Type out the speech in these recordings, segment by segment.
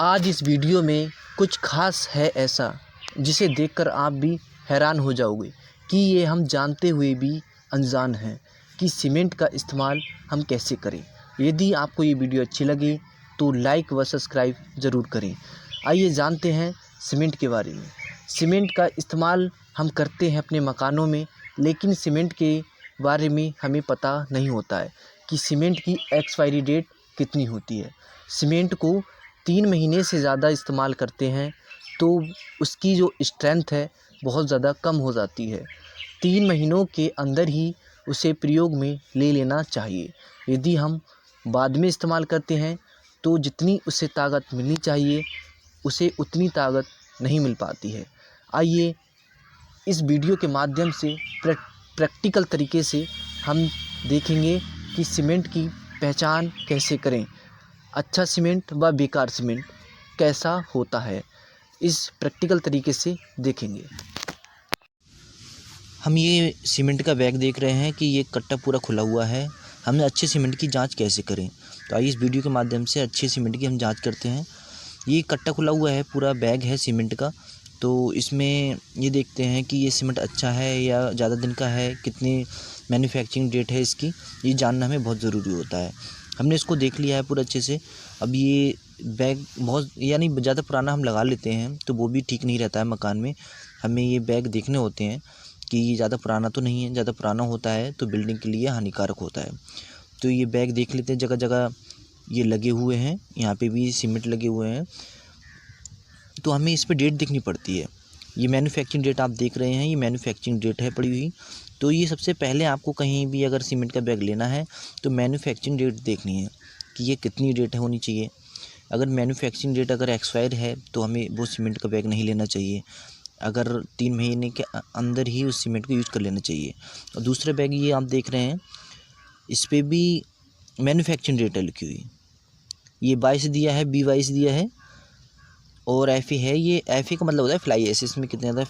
आज इस वीडियो में कुछ खास है ऐसा जिसे देखकर आप भी हैरान हो जाओगे कि ये हम जानते हुए भी अनजान हैं कि सीमेंट का इस्तेमाल हम कैसे करें। यदि आपको ये वीडियो अच्छी लगे तो लाइक व सब्सक्राइब ज़रूर करें। आइए जानते हैं सीमेंट के बारे में। सीमेंट का इस्तेमाल हम करते हैं अपने मकानों में, लेकिन सीमेंट के बारे में हमें पता नहीं होता है कि सीमेंट की एक्सपायरी डेट कितनी होती है। सीमेंट को 3 महीने से ज़्यादा इस्तेमाल करते हैं तो उसकी जो स्ट्रेंथ है बहुत ज़्यादा कम हो जाती है। 3 महीनों के अंदर ही उसे प्रयोग में ले लेना चाहिए। यदि हम बाद में इस्तेमाल करते हैं तो जितनी उससे ताकत मिलनी चाहिए उसे उतनी ताकत नहीं मिल पाती है। आइए इस वीडियो के माध्यम से प्रैक्टिकल तरीके से हम देखेंगे कि सीमेंट की पहचान कैसे करें। अच्छा सीमेंट व बेकार सीमेंट कैसा होता है, इस प्रैक्टिकल तरीके से देखेंगे। हम ये सीमेंट का बैग देख रहे हैं कि ये कट्टा पूरा खुला हुआ है। हमें अच्छे सीमेंट की जांच कैसे करें, तो आइए इस वीडियो के माध्यम से अच्छे सीमेंट की हम जांच करते हैं। ये कट्टा खुला हुआ है, पूरा बैग है सीमेंट का। तो इसमें ये देखते हैं कि ये सीमेंट अच्छा है या ज़्यादा दिन का है, कितनी मैन्युफैक्चरिंग डेट है इसकी, ये जानना हमें बहुत ज़रूरी होता है। हमने इसको देख लिया है पूरा अच्छे से। अब ये बैग बहुत यानी ज़्यादा पुराना हम लगा लेते हैं तो वो भी ठीक नहीं रहता है मकान में। हमें ये बैग देखने होते हैं कि ये ज़्यादा पुराना तो नहीं है। ज़्यादा पुराना होता है तो बिल्डिंग के लिए हानिकारक होता है। तो ये बैग देख लेते हैं, जगह जगह ये लगे हुए हैं, यहाँ पे भी सीमेंट लगे हुए हैं। तो हमें इस पे डेट देखनी पड़ती है। ये मैन्युफैक्चरिंग डेट आप देख रहे हैं, ये मैन्युफैक्चरिंग डेट है पड़ी हुई। तो ये सबसे पहले आपको कहीं भी अगर सीमेंट का बैग लेना है तो मैन्युफैक्चरिंग डेट देखनी है कि ये कितनी डेट है होनी चाहिए। अगर मैन्युफैक्चरिंग डेट अगर एक्सपायर है तो हमें वो सीमेंट का बैग नहीं लेना चाहिए। अगर 3 महीने के अंदर ही उस सीमेंट को यूज़ कर लेना चाहिए। और दूसरा बैग ये आप देख रहे हैं, इस पे भी मैन्युफैक्चरिंग डेट है लिखी हुई। ये 22 दिया है, B22 दिया है और FE है। ये FE का मतलब होता है फ्लाई एश, इसमें कितने ज़्यादा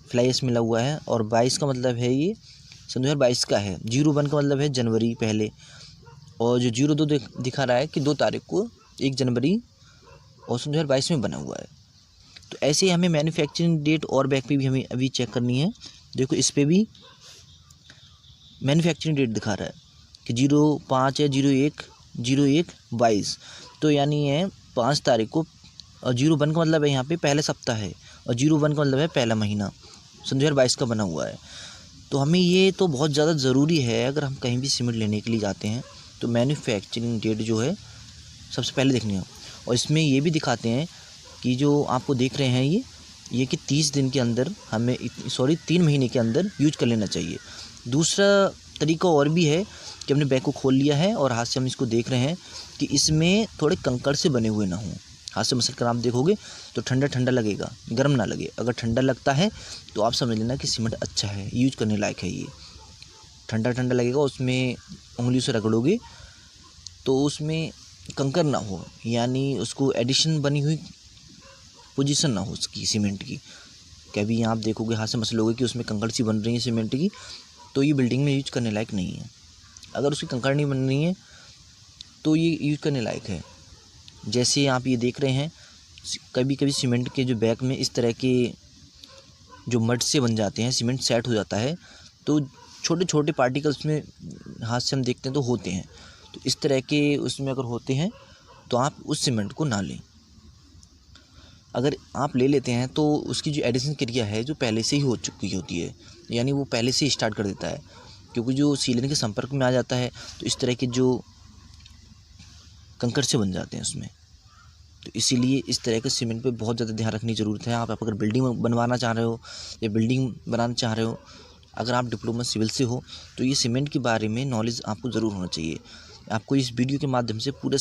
फ्लाई एश मिला हुआ है। और 22 का मतलब है ये सन 2022 का है। 01 का मतलब है जनवरी पहले, और जो 02 दिखा रहा है कि 2 तारीख को 1 जनवरी और सन 2022 में बना हुआ है। तो ऐसे ही हमें मैन्युफैक्चरिंग डेट और बैग पे भी हमें अभी चेक करनी है। देखो इस पे भी मैन्युफैक्चरिंग डेट दिखा रहा है कि 05 या 01/01/22, तो यानी है 5 तारीख को। और 01 का मतलब है यहाँ पे पहले सप्ताह है, और 01 का मतलब है पहला महीना, सन 2022 का बना हुआ है। तो हमें ये तो बहुत ज़्यादा ज़रूरी है, अगर हम कहीं भी सीमेंट लेने के लिए जाते हैं तो मैन्युफैक्चरिंग डेट जो है सबसे पहले देखनी है। और इसमें ये भी दिखाते हैं कि जो आपको देख रहे हैं ये कि 30 दिन के अंदर हमें 3 महीने के अंदर यूज कर लेना चाहिए। दूसरा तरीका और भी है कि हमने बैग को खोल लिया है और हाथ से हम इसको देख रहे हैं कि इसमें थोड़े कंकड़ से बने हुए ना हों। हाथ से मसल कर आप देखोगे तो ठंडा ठंडा लगेगा, गर्म ना लगे। अगर ठंडा लगता है तो आप समझ लेना कि सीमेंट अच्छा है, यूज करने लायक है। ये ठंडा ठंडा लगेगा, उसमें उंगली से रगड़ोगे तो उसमें कंकड़ ना हो, यानी उसको एडिशन बनी हुई पोजीशन ना हो उसकी सीमेंट की। कभी आप देखोगे हाथ से मसलोगे कि उसमें कंकड़ सी बन रही है सीमेंट की, तो ये बिल्डिंग में यूज करने लायक नहीं है। अगर उसकी कंकड़ नहीं बन रही है तो ये यूज करने लायक है। जैसे आप ये देख रहे हैं, कभी कभी सीमेंट के जो बैग में इस तरह के जो मड से बन जाते हैं, सीमेंट सेट हो जाता है तो छोटे छोटे पार्टिकल्स में हाथ से हम देखते हैं तो होते हैं। तो इस तरह के उसमें अगर होते हैं तो आप उस सीमेंट को ना लें। अगर आप ले लेते हैं तो उसकी जो एडिशन क्रिया है जो पहले से ही हो चुकी होती है, यानी वो पहले से ही स्टार्ट कर देता है, क्योंकि जो सीलन के संपर्क में आ जाता है तो इस तरह के जो कंकड़ से बन जाते हैं उसमें। तो इसीलिए इस तरह के सीमेंट पे बहुत ज़्यादा ध्यान रखने की ज़रूरत है। आप अगर बिल्डिंग बनवाना चाह रहे हो या बिल्डिंग बनाना चाह रहे हो, अगर आप डिप्लोमा सिविल से हो तो ये सीमेंट के बारे में नॉलेज आपको ज़रूर होना चाहिए। आपको इस वीडियो के माध्यम से पूरा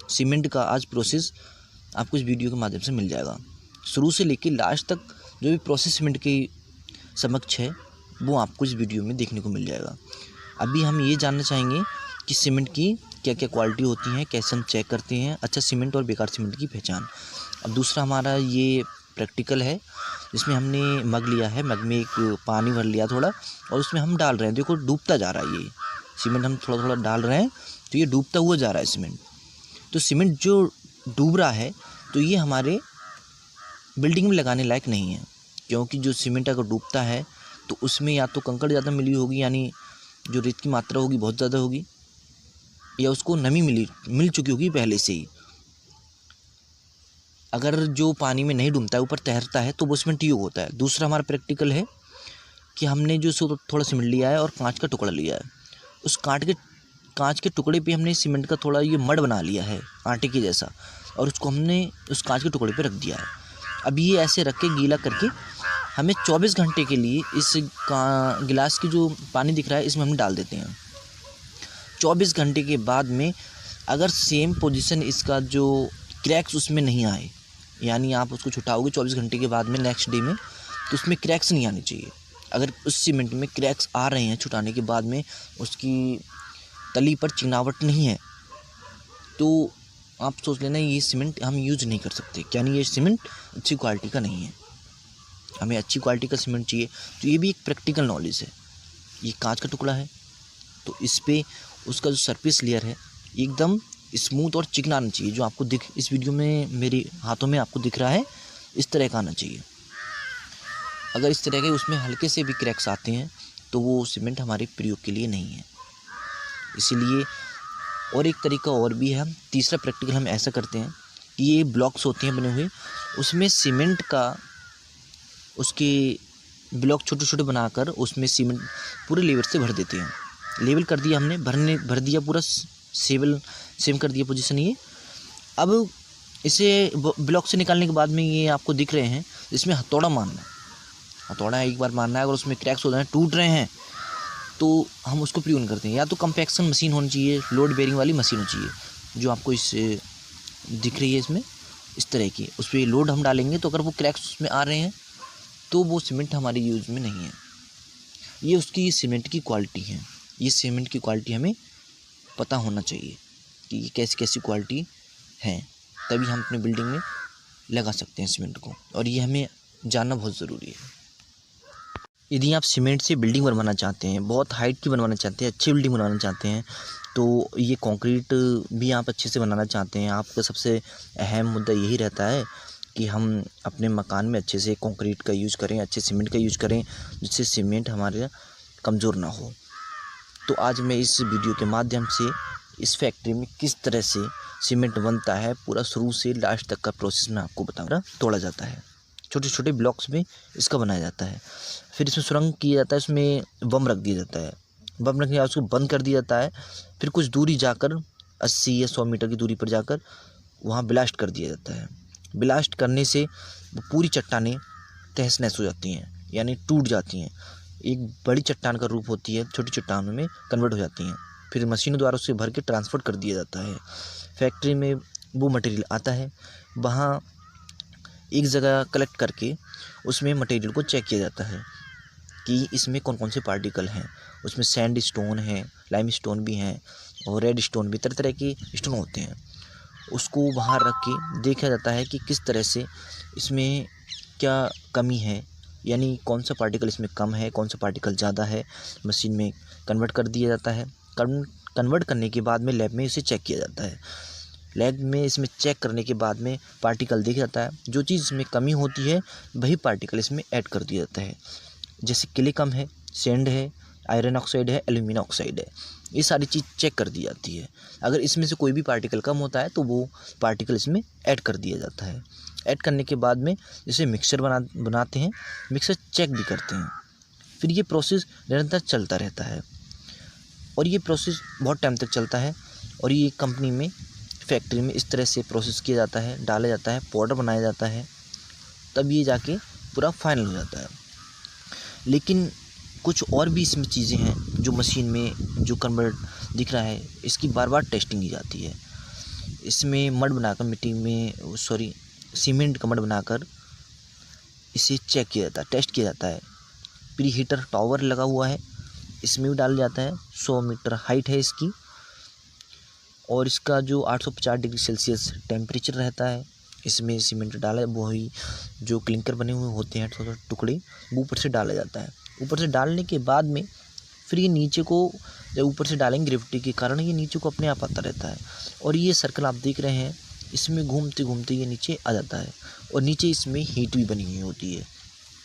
सीमेंट का आज प्रोसेस आपको इस वीडियो के माध्यम से मिल जाएगा। शुरू से लेकर लास्ट तक जो भी प्रोसेस सीमेंट के समक्ष है वो आपको इस वीडियो में देखने को मिल जाएगा। अभी हम ये जानना चाहेंगे कि सीमेंट की क्या क्या क्वालिटी होती हैं, कैसे हम चेक करते हैं अच्छा सीमेंट और बेकार सीमेंट की पहचान। अब दूसरा हमारा ये प्रैक्टिकल है, जिसमें हमने मग लिया है, मग में एक पानी भर लिया थोड़ा, और उसमें हम डाल रहे हैं। देखो डूबता जा रहा है ये सीमेंट, हम थोड़ा थोड़ा डाल रहे हैं तो ये डूबता हुआ जा रहा है सीमेंट। तो सीमेंट जो डूब रहा है तो ये हमारे बिल्डिंग में लगाने लायक नहीं है, क्योंकि जो सीमेंट अगर डूबता है तो उसमें या तो कंकड़ ज़्यादा मिली होगी, यानी जो रेत की मात्रा होगी बहुत ज़्यादा होगी, या उसको नमी मिल चुकी होगी पहले से ही। अगर जो पानी में नहीं डूबता है, ऊपर तैरता है, तो वो सीमेंट योग होता है। दूसरा हमारा प्रैक्टिकल है कि हमने जो थोड़ा सीमेंट लिया है और कांच का टुकड़ा लिया है, उस कांच के टुकड़े पे हमने सीमेंट का थोड़ा ये मड बना लिया है आटे के जैसा, और उसको हमने उस कांच के टुकड़े पे रख दिया है। अब ये ऐसे रख के गीला करके हमें 24 घंटे के लिए इस गिलास की जो पानी दिख रहा है इसमें हम डाल देते हैं। 24 घंटे के बाद में अगर सेम पोजीशन इसका जो क्रैक्स उसमें नहीं आए, यानी आप उसको छुटाओगे 24 घंटे के बाद में नेक्स्ट डे में, तो उसमें क्रैक्स नहीं आने चाहिए। अगर उस सीमेंट में क्रैक्स आ रहे हैं छुटाने के बाद में, उसकी तली पर चिकनावट नहीं है, तो आप सोच लेना ये सीमेंट हम यूज़ नहीं कर सकते, यानी ये सीमेंट अच्छी क्वालिटी का नहीं है। हमें अच्छी क्वालिटी का सीमेंट चाहिए। तो ये भी एक प्रैक्टिकल नॉलेज है। ये कांच का टुकड़ा है, तो इस पे उसका जो सरफेस लेयर है एकदम स्मूथ और चिकना आना चाहिए, जो आपको इस वीडियो में मेरे हाथों में आपको दिख रहा है, इस तरह का आना चाहिए। अगर इस तरह के उसमें हल्के से भी क्रैक्स आते हैं तो वो सीमेंट हमारे प्रयोग के लिए नहीं है। इसीलिए और एक तरीका और भी है, तीसरा प्रैक्टिकल हम ऐसा करते हैं कि ये ब्लॉक्स होते हैं बने हुए, उसमें सीमेंट का उसके ब्लॉक छोटे छोटे बनाकर उसमें सीमेंट पूरे लेवल से भर देते हैं। लेवल कर दिया हमने, भर दिया पूरा सेम कर दिया पोजीशन ये। अब इसे ब्लॉक से निकालने के बाद में ये आपको दिख रहे हैं, इसमें हथौड़ा मारना है। हथौड़ा एक बार मारना है, अगर उसमें क्रैक्स हो रहे हैं, टूट रहे हैं, तो हम उसको प्यून करते हैं। या तो कंपैक्शन मशीन होनी चाहिए, लोड बेरिंग वाली मशीन होनी चाहिए, जो आपको इस दिख रही है इसमें, इस तरह की। उस पर लोड हम डालेंगे तो अगर वो क्रैक्स उसमें आ रहे हैं तो वो सीमेंट हमारे यूज़ में नहीं है। ये उसकी सीमेंट की क्वालिटी है। ये सीमेंट की क्वालिटी हमें पता होना चाहिए कि ये कैसी कैसी क्वालिटी है, तभी हम अपने बिल्डिंग में लगा सकते हैं सीमेंट को, और ये हमें जानना बहुत ज़रूरी है। यदि आप सीमेंट से बिल्डिंग बनवाना चाहते हैं, बहुत हाइट की बनवाना चाहते हैं, अच्छी बिल्डिंग बनवाना चाहते हैं, तो ये कंक्रीट भी आप अच्छे से बनाना चाहते हैं, आपका सबसे अहम मुद्दा यही रहता है कि हम अपने मकान में अच्छे से कंक्रीट का यूज़ करें, अच्छे सीमेंट का यूज़ करें, जिससे सीमेंट हमारे कमज़ोर ना हो। तो आज मैं इस वीडियो के माध्यम से इस फैक्ट्री में किस तरह से सीमेंट बनता है, पूरा शुरू से लास्ट तक का प्रोसेस मैं आपको बताऊँगा। तोड़ा जाता है, छोटे छोटे ब्लॉक्स में इसका बनाया जाता है, फिर इसमें सुरंग किया जाता है, इसमें बम रख दिया जाता है, बम रखने के बाद उसको बंद कर दिया जाता है। फिर कुछ दूरी जाकर 80 या 100 मीटर की दूरी पर जाकर वहाँ ब्लास्ट कर दिया जाता है। ब्लास्ट करने से वो पूरी चट्टानें तहस नहस हो जाती हैं, यानी टूट जाती हैं, एक बड़ी चट्टान का रूप होती है, छोटी चट्टानों में कन्वर्ट हो जाती हैं। फिर मशीनों द्वारा उसे भर के ट्रांसफर कर दिया जाता है। फैक्ट्री में वो मटेरियल आता है, वहाँ एक जगह कलेक्ट करके उसमें मटेरियल को चेक किया जाता है कि इसमें कौन कौन से पार्टिकल हैं। उसमें सैंड स्टोन है, लाइम स्टोन भी हैं, और रेड स्टोन भी, तरह तरह के स्टोन होते हैं। उसको वहाँ रख के देखा जाता है कि किस तरह से इसमें क्या कमी है, यानी कौन सा पार्टिकल इसमें कम है, कौन सा पार्टिकल ज़्यादा है। मशीन में कन्वर्ट कर दिया जाता है। कन्वर्ट करने के बाद में लैब में इसे चेक किया जाता है। लैब में इसमें चेक करने के बाद में पार्टिकल देखा जाता है, जो चीज़ इसमें कमी होती है वही पार्टिकल इसमें ऐड कर दिया जाता है। जैसे क्ले कम है, सैंड है, आयरन ऑक्साइड है, एल्यूमिनियम ऑक्साइड है, ये सारी चीज़ चेक कर दी जाती है। अगर इसमें से कोई भी पार्टिकल कम होता है तो वो पार्टिकल इसमें ऐड कर दिया जाता है। ऐड करने के बाद में जैसे मिक्सचर बनाते हैं, मिक्सचर चेक भी करते हैं। फिर ये प्रोसेस निरंतर चलता रहता है, और ये प्रोसेस बहुत टाइम तक चलता है। और ये कंपनी में, फैक्ट्री में इस तरह से प्रोसेस किया जाता है, डाला जाता है, पाउडर बनाया जाता है, तब ये जाके पूरा फाइनल हो जाता है। लेकिन कुछ और भी इसमें चीज़ें हैं जो मशीन में जो कन्वर्ट दिख रहा है, इसकी बार बार टेस्टिंग की जाती है। इसमें मड बनाकर सीमेंट का मड बनाकर इसे चेक किया जाता है, टेस्ट किया जाता है। प्री हीटर टावर लगा हुआ है, इसमें भी डाला जाता है। 100 मीटर हाइट है इसकी, और इसका जो 850 डिग्री सेल्सियस टेम्परेचर रहता है। इसमें सीमेंट डाला, वही जो क्लिंकर बने हुए होते हैं छोटे छोटे टुकड़े, वो ऊपर से डाला जाता है। ऊपर से डालने के बाद में फिर ये नीचे को, जब ऊपर से डालेंगे ग्रेविटी के कारण ये नीचे को अपने आप आता रहता है। और ये सर्कल आप देख रहे हैं इसमें घूमते घूमते ये नीचे आ जाता है और नीचे इसमें हीट भी बनी हुई होती है।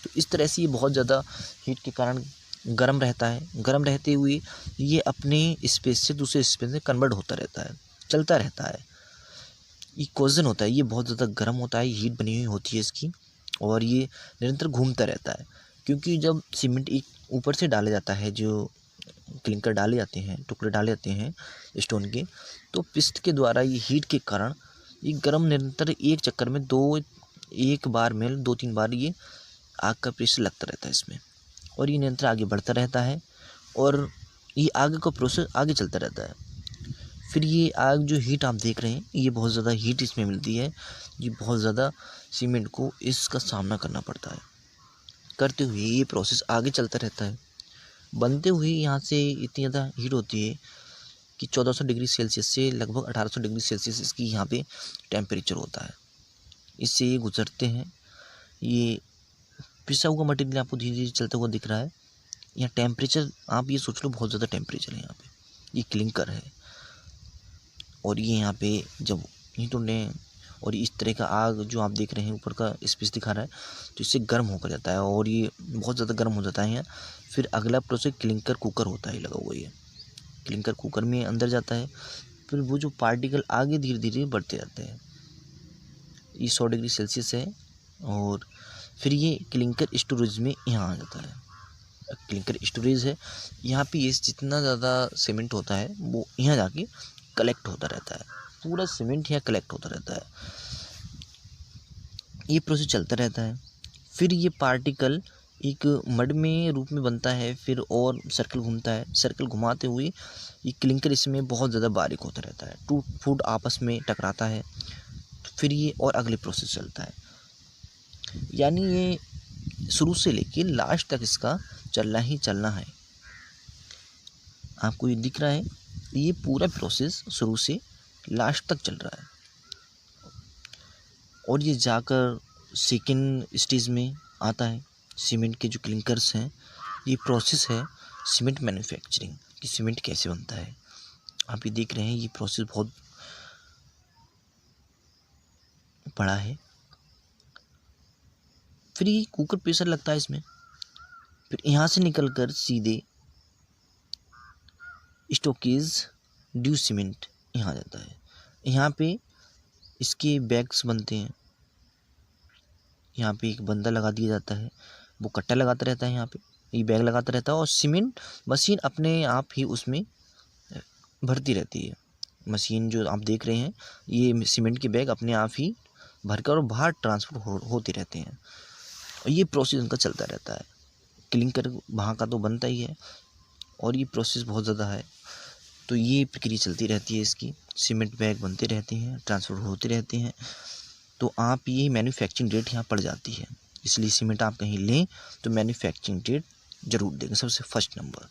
तो इस तरह से ये बहुत ज़्यादा हीट के कारण गर्म रहता है। गर्म रहते हुए ये अपने स्पेस से दूसरे स्पेस में कन्वर्ट होता रहता है, चलता रहता है। इक्वेशन होता है, ये बहुत ज़्यादा गर्म होता है, हीट बनी हुई होती है इसकी और ये निरंतर घूमता रहता है। क्योंकि जब सीमेंट एक ऊपर से डाला जाता है, जो क्लिंकर डाले जाते हैं, टुकड़े डाले जाते हैं स्टोन के, तो पिस्ट के द्वारा ये हीट के कारण ये गर्म निरंतर एक चक्कर में एक बार में 2-3 बार ये आग का प्रेशर लगता रहता है इसमें और ये निरंतर आगे बढ़ता रहता है और ये आगे का प्रोसेस आगे चलता रहता है। फिर ये आग जो हीट आप देख रहे हैं, ये बहुत ज़्यादा हीट इसमें मिलती है। ये बहुत ज़्यादा सीमेंट को इसका सामना करना पड़ता है। करते हुए ये प्रोसेस आगे चलता रहता है। बनते हुए यहाँ से इतनी ज़्यादा हीट होती है कि 1400 डिग्री सेल्सियस से लगभग 1800 डिग्री सेल्सियस इसकी यहाँ पे टेम्परेचर होता है। इससे ये गुजरते हैं। ये पिसा हुआ मटेरियल आपको धीरे धीरे चलता हुआ दिख रहा है। यहाँ टेम्परेचर आप ये सोच लो, बहुत ज़्यादा टेम्परेचर है यहाँ पे। ये क्लिंकर है और ये यहाँ पे जब हीट होने और इस तरह का आग जो आप देख रहे हैं ऊपर का स्पेस दिखा रहा है, तो इससे गर्म होकर जाता है और ये बहुत ज़्यादा गर्म हो जाता है। यहाँ फिर अगला प्रोसेस क्लिंकर कुकर होता है लगा हुआ। ये क्लिंकर कुकर में अंदर जाता है। फिर वो जो पार्टिकल आगे धीरे धीरे बढ़ते जाते हैं। ये 100 डिग्री सेल्सियस है और फिर ये क्लिंकर स्टोरेज में यहाँ आ जाता है। क्लिंकर स्टोरेज है, यहाँ पे ये जितना ज़्यादा सीमेंट होता है वो यहाँ जाके कलेक्ट होता रहता है। पूरा सीमेंट यहाँ कलेक्ट होता रहता है। ये प्रोसेस चलता रहता है। फिर ये पार्टिकल एक मड में रूप में बनता है, फिर और सर्कल घूमता है। सर्कल घुमाते हुए ये क्लिंकर इसमें बहुत ज़्यादा बारीक होता रहता है, टूट फूट आपस में टकराता है। फिर ये और अगले प्रोसेस चलता है। यानी ये शुरू से लेके लास्ट तक इसका चलना ही चलना है। आपको ये दिख रहा है, ये पूरा प्रोसेस शुरू से लास्ट तक चल रहा है और ये जाकर सेकेंड स्टेज में आता है। सीमेंट के जो क्लिंकर्स हैं, ये प्रोसेस है सीमेंट मैन्युफैक्चरिंग कि सीमेंट कैसे बनता है। आप ये देख रहे हैं, ये प्रोसेस बहुत बड़ा है। फिर ये कुकर प्रेशर लगता है इसमें। फिर यहाँ से निकलकर सीधे स्टोकेज ड्यू सीमेंट यहाँ आ जाता है। यहाँ पे इसके बैग्स बनते हैं। यहाँ पे एक बंदा लगा दिया जाता है, वो कट्टा लगाता रहता है, यहाँ पे ये बैग लगाता रहता है और सीमेंट मशीन अपने आप ही उसमें भरती रहती है। मशीन जो आप देख रहे हैं, ये सीमेंट के बैग अपने आप ही भरकर और बाहर ट्रांसफर होते रहते हैं और ये प्रोसेस उनका चलता रहता है। क्लिंकर वहाँ का तो बनता ही है और ये प्रोसेस बहुत ज़्यादा है, तो ये प्रक्रिया चलती रहती है इसकी। सीमेंट बैग बनते रहते हैं, ट्रांसफ़र होते रहते हैं। तो आप ये मैन्युफैक्चरिंग डेट यहाँ पड़ जाती है। इसलिए सीमेंट आप कहीं लें तो मैन्युफैक्चरिंग डेट ज़रूर देंगे सबसे फर्स्ट नंबर।